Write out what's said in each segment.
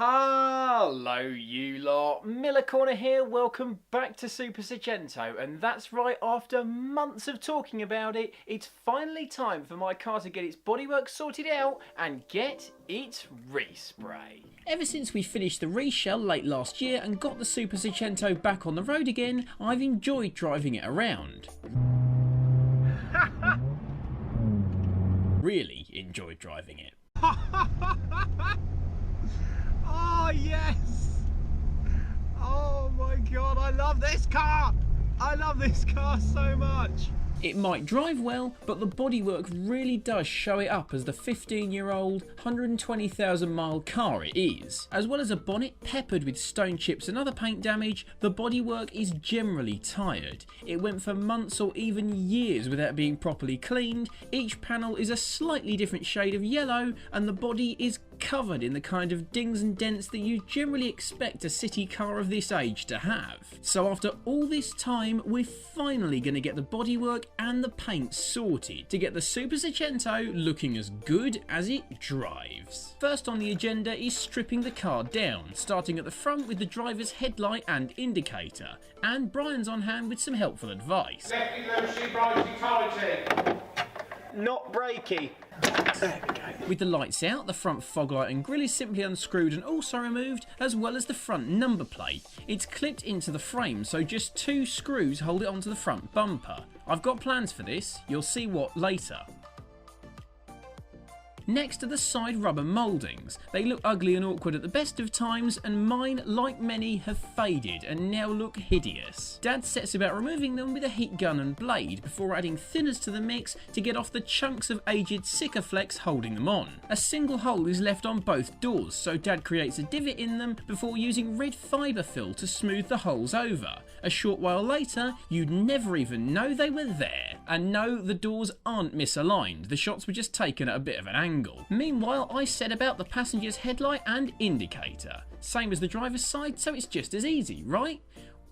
Hello you lot, Miller Corner here, welcome back to Super Seicento, and that's right, after months of talking about it, it's finally time for my car to get its bodywork sorted out and get its respray. Ever since we finished the reshell late last year and got the Super Seicento back on the road again, I've enjoyed driving it around. Really enjoyed driving it. Oh yes! Oh my god, I love this car! I love this car so much! It might drive well, but the bodywork really does show it up as the 15-year-old, 120,000 mile car it is. As well as a bonnet peppered with stone chips and other paint damage, the bodywork is generally tired. It went for months or even years without being properly cleaned, each panel is a slightly different shade of yellow, and the body is covered in the kind of dings and dents that you generally expect a city car of this age to have. So after all this time, we're finally going to get the bodywork and the paint sorted to get the Super Seicento looking as good as it drives. First on the agenda is stripping the car down, starting at the front with the driver's headlight and indicator, and Brian's on hand with some helpful advice. Lefty loosey, righty tighty. Not brakey. There we go. With the lights out, the front fog light and grille is simply unscrewed and also removed, as well as the front number plate. It's clipped into the frame, so just 2 screws hold it onto the front bumper. I've got plans for this, you'll see what later. Next are the side rubber mouldings. They look ugly and awkward at the best of times, and mine, like many, have faded and now look hideous. Dad sets about removing them with a heat gun and blade before adding thinners to the mix to get off the chunks of aged Sikaflex holding them on. A single hole is left on both doors, so Dad creates a divot in them before using red fibre fill to smooth the holes over. A short while later, you'd never even know they were there. And no, the doors aren't misaligned, the shots were just taken at a bit of an angle. Meanwhile, I set about the passenger's headlight and indicator. Same as the driver's side, so it's just as easy, right?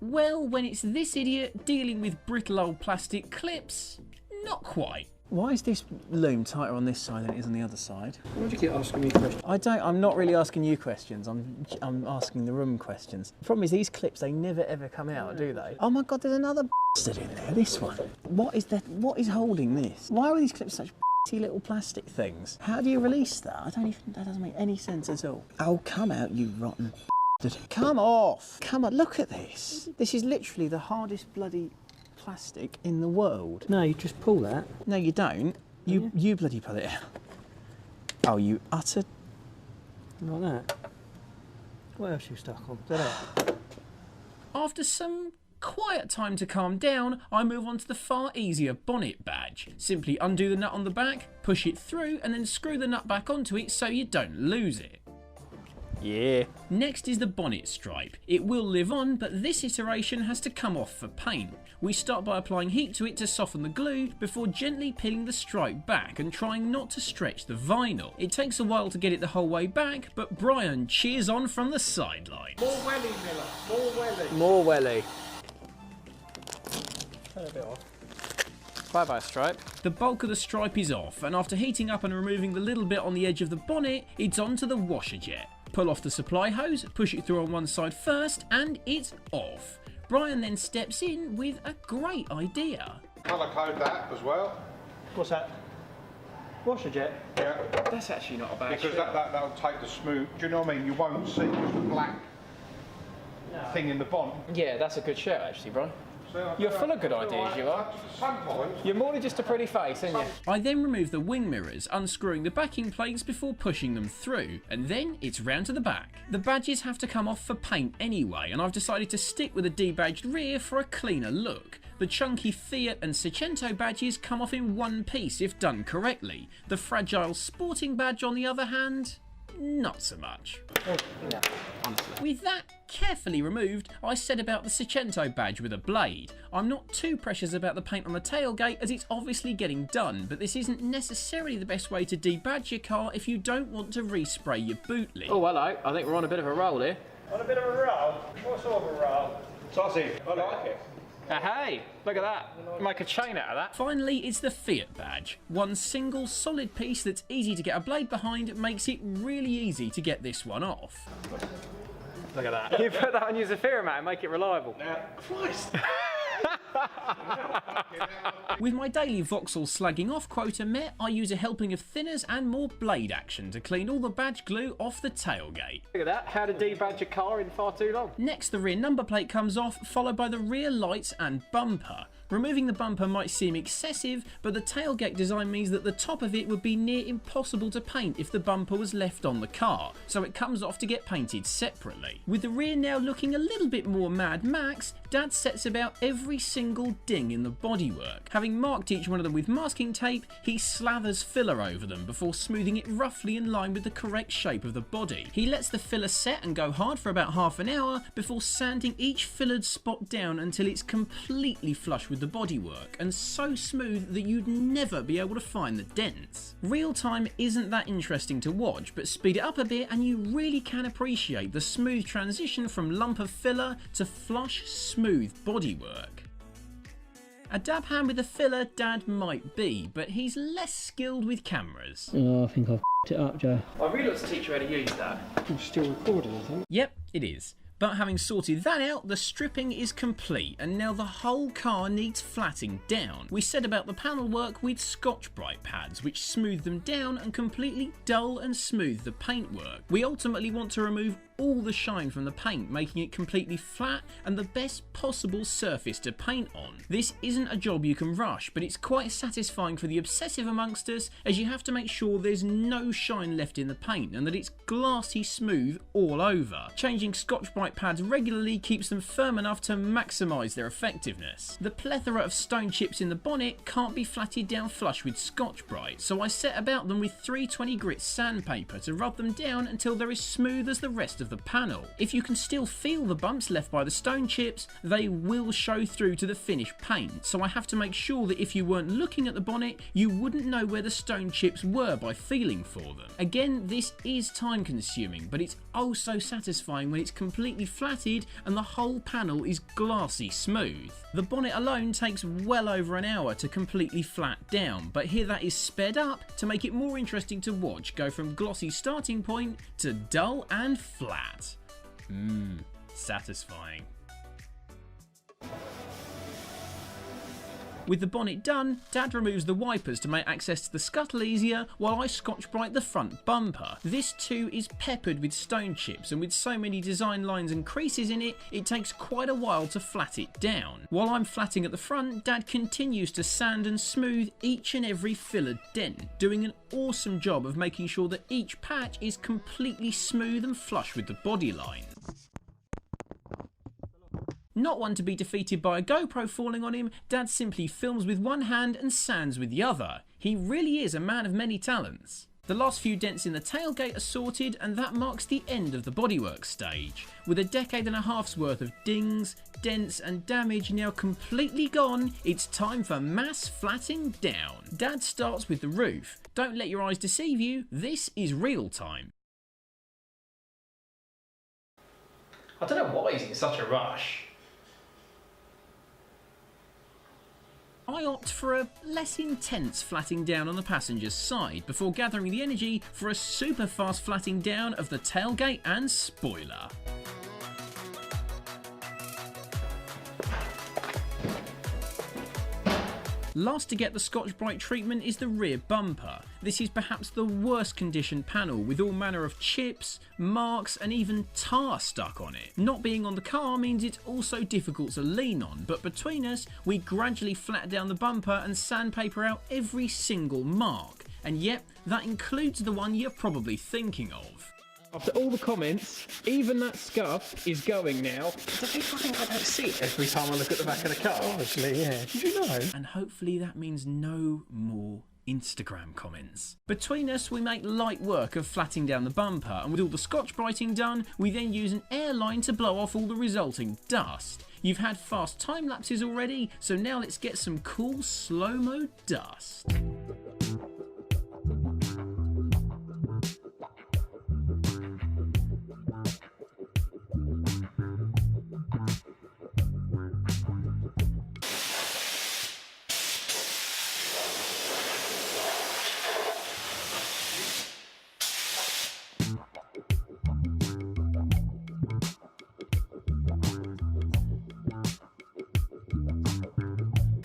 Well, when it's this idiot dealing with brittle old plastic clips, not quite. Why is this loom tighter on this side than it is on the other side? Why do you keep asking me questions? I'm not really asking you questions, I'm asking the room questions. The problem is these clips, they never ever come out, do they? Oh my god, there's another bastard in there, this one. What is holding this? Why are these clips such little plastic things? How do you release that? That doesn't make any sense at all. Oh, come out, you rotten bastard. Come off! Come on, look at this. This is literally the hardest bloody plastic in the world. No, you just pull that. No, you don't. You bloody pull it out. Oh, you utter... Like that. What else you stuck on? Is that it? After some quiet time to calm down, I move on to the far easier bonnet badge. Simply undo the nut on the back, push it through, and then screw the nut back onto it so you don't lose it. Yeah. Next is the bonnet stripe. It will live on, but this iteration has to come off for paint. We start by applying heat to it to soften the glue before gently peeling the stripe back and trying not to stretch the vinyl. It takes a while to get it the whole way back, but Brian cheers on from the sideline. More welly, Miller. More welly. More welly. Turn a bit off. Bye bye stripe. The bulk of the stripe is off, and after heating up and removing the little bit on the edge of the bonnet, it's onto the washer jet. Pull off the supply hose, push it through on one side first, and it's off. Brian then steps in with a great idea. Colour code that as well. What's that? Washer jet? Yeah. That's actually not a bad Because shot. that'll take the smooth. Do you know what I mean? You won't see the black thing in the bonnet. Yeah, that's a good shirt actually, Brian. You're full of good ideas, you are. Sometimes. You're more than just a pretty face, aren't you? I then remove the wing mirrors, unscrewing the backing plates before pushing them through, and then it's round to the back. The badges have to come off for paint anyway, and I've decided to stick with a debadged rear for a cleaner look. The chunky Fiat and Seicento badges come off in one piece if done correctly. The fragile Sporting badge, on the other hand, not so much. With that carefully removed, I set about the Seicento badge with a blade. I'm not too precious about the paint on the tailgate as it's obviously getting done, but this isn't necessarily the best way to debadge your car if you don't want to respray your boot lid. Oh, hello. I think we're on a bit of a roll here. On a bit of a roll? What sort of a roll? Sausage. I like it. Hey, look at that. Make a chain out of that. Finally, it's the Fiat Badge. One single solid piece that's easy to get a blade behind makes it really easy to get this one off. Look at that. You put that on your Zafira mat and make it reliable. Christ! With my daily Vauxhall slagging off quota met, I use a helping of thinners and more blade action to clean all the badge glue off the tailgate. Look at that. How to debadge a car in far too long. Next, the rear number plate comes off, followed by the rear lights and bumper. Removing the bumper might seem excessive, but the tailgate design means that the top of it would be near impossible to paint if the bumper was left on the car, so it comes off to get painted separately. With the rear now looking a little bit more Mad Max, Dad sets about every single ding in the bodywork. Having marked each one of them with masking tape, he slathers filler over them before smoothing it roughly in line with the correct shape of the body. He lets the filler set and go hard for about half an hour before sanding each fillered spot down until it's completely flush with the bodywork and so smooth that you'd never be able to find the dents. Real time isn't that interesting to watch, but speed it up a bit and you really can appreciate the smooth transition from lump of filler to flush, smooth bodywork. A dab hand with a filler Dad might be, but he's less skilled with cameras. Oh, I think I've f***ed it up, Joe. I really ought to teach you how to use that. I'm still recording, I think. Yep, it is. But having sorted that out, the stripping is complete and now the whole car needs flatting down. We set about the panel work with Scotch-Brite pads which smooth them down and completely dull and smooth the paintwork. We ultimately want to remove all the shine from the paint, making it completely flat and the best possible surface to paint on. This isn't a job you can rush, but it's quite satisfying for the obsessive amongst us as you have to make sure there's no shine left in the paint and that it's glassy smooth all over. Changing Scotch-Brite pads regularly keeps them firm enough to maximise their effectiveness. The plethora of stone chips in the bonnet can't be flatted down flush with Scotch-Brite, so I set about them with 320 grit sandpaper to rub them down until they're as smooth as the rest of the panel. If you can still feel the bumps left by the stone chips, they will show through to the finished paint, so I have to make sure that if you weren't looking at the bonnet, you wouldn't know where the stone chips were by feeling for them. Again, this is time consuming, but it's oh so satisfying when it's completely flatted and the whole panel is glassy smooth. The bonnet alone takes well over an hour to completely flat down, but here that is sped up to make it more interesting to watch go from glossy starting point to dull and flat. Satisfying. With the bonnet done, Dad removes the wipers to make access to the scuttle easier while I Scotch-Brite the front bumper. This too is peppered with stone chips and with so many design lines and creases in it, it takes quite a while to flat it down. While I'm flatting at the front, Dad continues to sand and smooth each and every fillered dent, doing an awesome job of making sure that each patch is completely smooth and flush with the body line. Not one to be defeated by a GoPro falling on him, Dad simply films with one hand and sands with the other. He really is a man of many talents. The last few dents in the tailgate are sorted and that marks the end of the bodywork stage. With a decade and a half's worth of dings, dents and damage now completely gone, it's time for mass flatting down. Dad starts with the roof. Don't let your eyes deceive you, this is real time. I don't know why he's in such a rush. I opt for a less intense flatting down on the passenger's side before gathering the energy for a super fast flatting down of the tailgate and spoiler. Last to get the Scotch-Brite treatment is the rear bumper. This is perhaps the worst conditioned panel with all manner of chips, marks and even tar stuck on it. Not being on the car means it's also difficult to lean on, but between us we gradually flat down the bumper and sandpaper out every single mark. And yep, that includes the one you're probably thinking of. After all the comments, even that scuff is going now. Do people think I don't see it every time I look at the back of the car? Obviously, yeah. Did you know? And hopefully that means no more Instagram comments. Between us we make light work of flatting down the bumper, and with all the Scotch-Briting done, we then use an airline to blow off all the resulting dust. You've had fast time lapses already, so now let's get some cool slow-mo dust.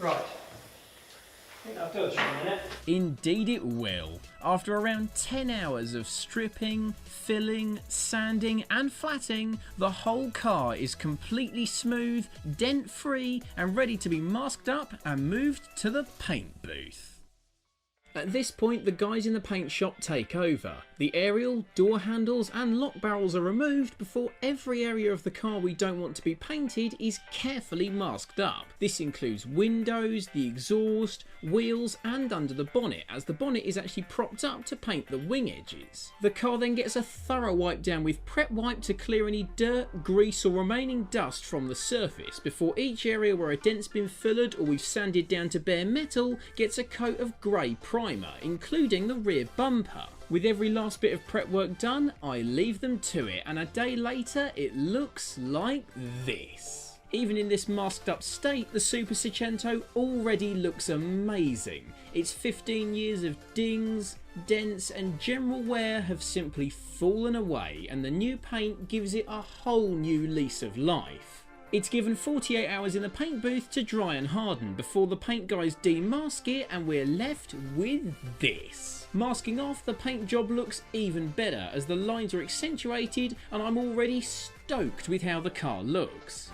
Right. I think I'll do it for a minute. Indeed it will. After around 10 hours of stripping, filling, sanding and flatting, the whole car is completely smooth, dent-free and ready to be masked up and moved to the paint booth. At this point, the guys in the paint shop take over. The aerial, door handles and lock barrels are removed before every area of the car we don't want to be painted is carefully masked up. This includes windows, the exhaust, wheels and under the bonnet, as the bonnet is actually propped up to paint the wing edges. The car then gets a thorough wipe down with prep wipe to clear any dirt, grease or remaining dust from the surface, before each area where a dent's been fillered or we've sanded down to bare metal gets a coat of grey primer, including the rear bumper. With every last bit of prep work done, I leave them to it, and a day later it looks like this. Even in this masked up state, the Super Seicento already looks amazing. Its 15 years of dings, dents and general wear have simply fallen away, and the new paint gives it a whole new lease of life. It's given 48 hours in the paint booth to dry and harden before the paint guys demask it, and we're left with this. Masking off, the paint job looks even better as the lines are accentuated, and I'm already stoked with how the car looks.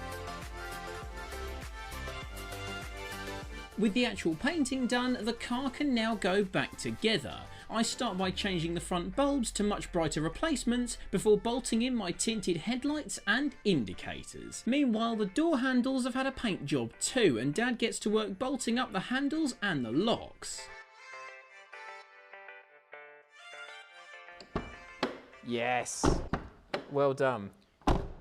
With the actual painting done, the car can now go back together. I start by changing the front bulbs to much brighter replacements before bolting in my tinted headlights and indicators. Meanwhile, the door handles have had a paint job too, and Dad gets to work bolting up the handles and the locks. Yes. Well done.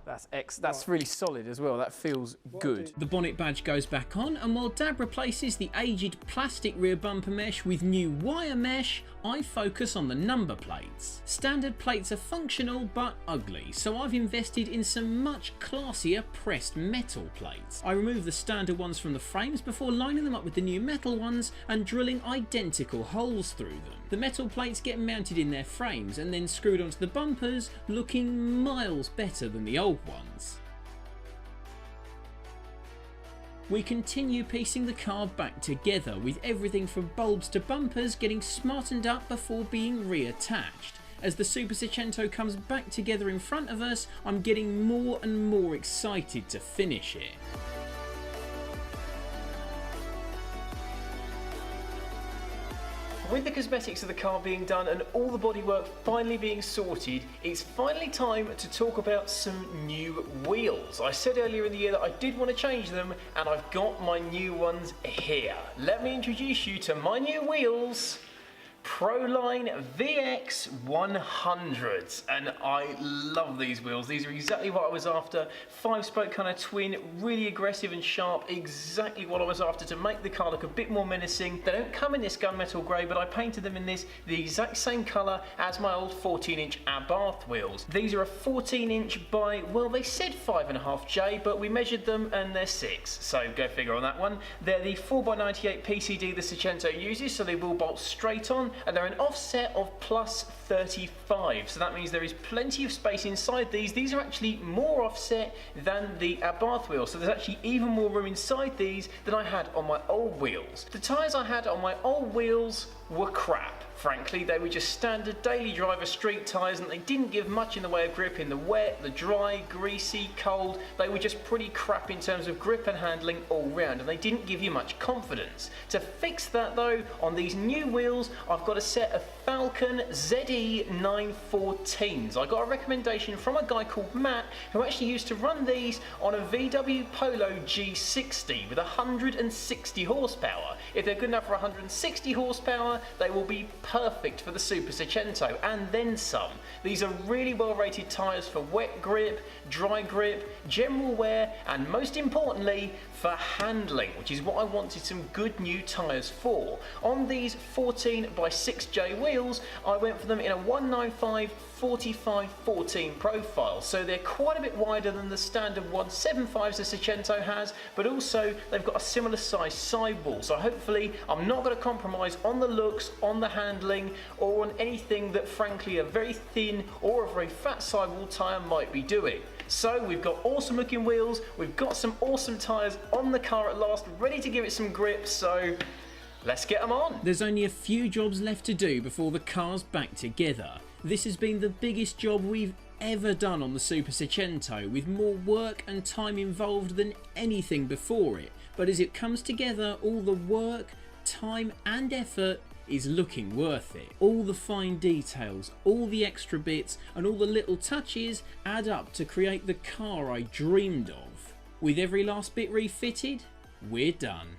That's really solid as well. That feels good. The bonnet badge goes back on, and while Dad replaces the aged plastic rear bumper mesh with new wire mesh, I focus on the number plates. Standard plates are functional but ugly, so I've invested in some much classier pressed metal plates. I remove the standard ones from the frames before lining them up with the new metal ones and drilling identical holes through them. The metal plates get mounted in their frames and then screwed onto the bumpers, looking miles better than the old ones. We continue piecing the car back together, with everything from bulbs to bumpers getting smartened up before being reattached. As the Super Seicento comes back together in front of us, I'm getting more and more excited to finish it. With the cosmetics of the car being done and all the bodywork finally being sorted, it's finally time to talk about some new wheels. I said earlier in the year that I did want to change them, and I've got my new ones here. Let me introduce you to my new wheels, Proline Vx 100s, and I love these wheels. These are exactly what I was after. 5-spoke kind of twin, really aggressive and sharp, exactly what I was after to make the car look a bit more menacing. They don't come in this gunmetal grey, but I painted them in this, the exact same colour as my old 14-inch Abarth wheels. These are a 14-inch by, well, they said 5.5J, but we measured them and they're 6, so go figure on that one. They're the 4x98 PCD the Seicento uses, so they will bolt straight on, and they're an offset of plus 35, so that means there is plenty of space inside these. These are actually more offset than the Abarth wheels, so there's actually even more room inside these than I had on my old wheels. The tyres I had on my old wheels were crap. Frankly, they were just standard daily driver street tyres, and they didn't give much in the way of grip in the wet, the dry, greasy, cold. They were just pretty crap in terms of grip and handling all round, and they didn't give you much confidence. To fix that though, on these new wheels, I've got a set of Falcon ZE 914s. I got a recommendation from a guy called Matt, who actually used to run these on a VW Polo G60 with 160 horsepower. If they're good enough for 160 horsepower, they will be perfect for the Super Seicento and then some. These are really well rated tyres for wet grip, dry grip, general wear, and most importantly for handling, which is what I wanted some good new tyres for. On these 14x6J wheels, I went for them in a 195 45-14 profile, so they're quite a bit wider than the standard 175s the Seicento has, but also they've got a similar size sidewall, so hopefully I'm not going to compromise on the looks, on the handling, or on anything that frankly a very thin or a very fat sidewall tyre might be doing. So we've got awesome looking wheels, we've got some awesome tyres on the car at last, ready to give it some grip, so let's get them on. There's only a few jobs left to do before the car's back together. This has been the biggest job we've ever done on the Super Seicento, with more work and time involved than anything before it. But as it comes together, all the work, time and effort is looking worth it. All the fine details, all the extra bits and all the little touches add up to create the car I dreamed of. With every last bit refitted, we're done.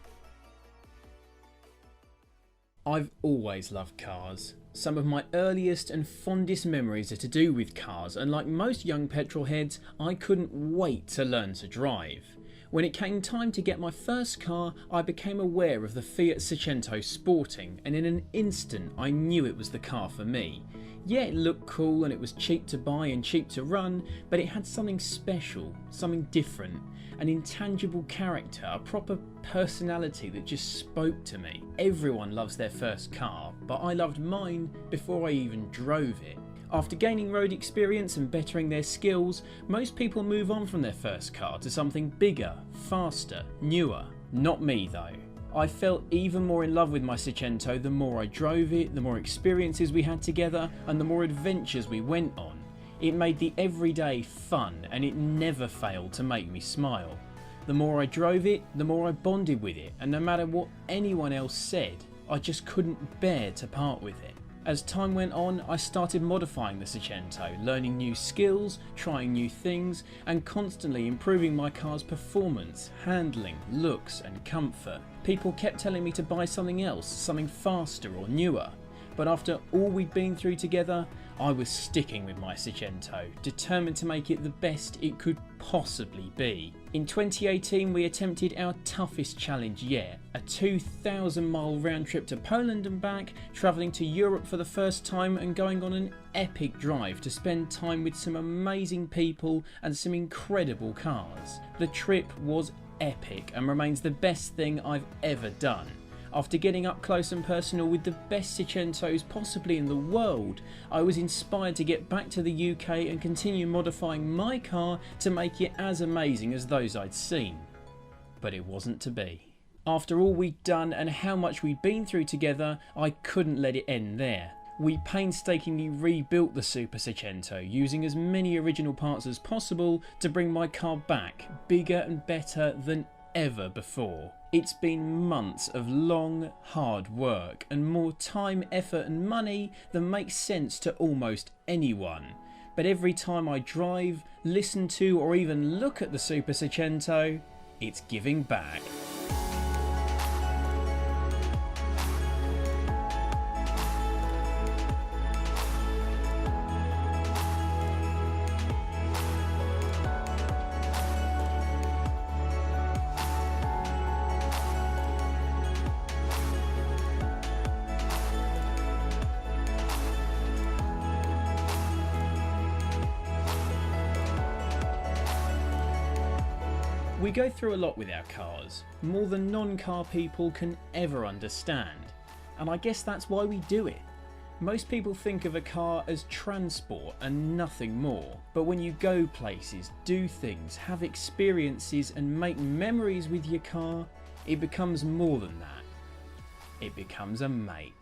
I've always loved cars. Some of my earliest and fondest memories are to do with cars, and like most young petrolheads, I couldn't wait to learn to drive. When it came time to get my first car, I became aware of the Fiat Seicento Sporting, and in an instant I knew it was the car for me. Yeah, it looked cool and it was cheap to buy and cheap to run, but it had something special, something different, an intangible character, a proper personality that just spoke to me. Everyone loves their first car, but I loved mine before I even drove it. After gaining road experience and bettering their skills, most people move on from their first car to something bigger, faster, newer. Not me though. I fell even more in love with my Seicento the more I drove it, the more experiences we had together and the more adventures we went on. It made the everyday fun and it never failed to make me smile. The more I drove it, the more I bonded with it, and no matter what anyone else said, I just couldn't bear to part with it. As time went on, I started modifying the Seicento, learning new skills, trying new things, and constantly improving my car's performance, handling, looks and comfort. People kept telling me to buy something else, something faster or newer. But after all we'd been through together, I was sticking with my Seicento, determined to make it the best it could possibly be. In 2018 we attempted our toughest challenge yet, a 2,000-mile round trip to Poland and back, travelling to Europe for the first time and going on an epic drive to spend time with some amazing people and some incredible cars. The trip was epic and remains the best thing I've ever done. After getting up close and personal with the best Seicentos possibly in the world, I was inspired to get back to the UK and continue modifying my car to make it as amazing as those I'd seen. But it wasn't to be. After all we'd done and how much we'd been through together, I couldn't let it end there. We painstakingly rebuilt the Super Seicento, using as many original parts as possible to bring my car back, bigger and better than ever before. It's been months of long, hard work and more time, effort and money than makes sense to almost anyone. But every time I drive, listen to or even look at the Super Seicento, it's giving back. We go through a lot with our cars, more than non-car people can ever understand, and I guess that's why we do it. Most people think of a car as transport and nothing more, but when you go places, do things, have experiences and make memories with your car, it becomes more than that. It becomes a mate.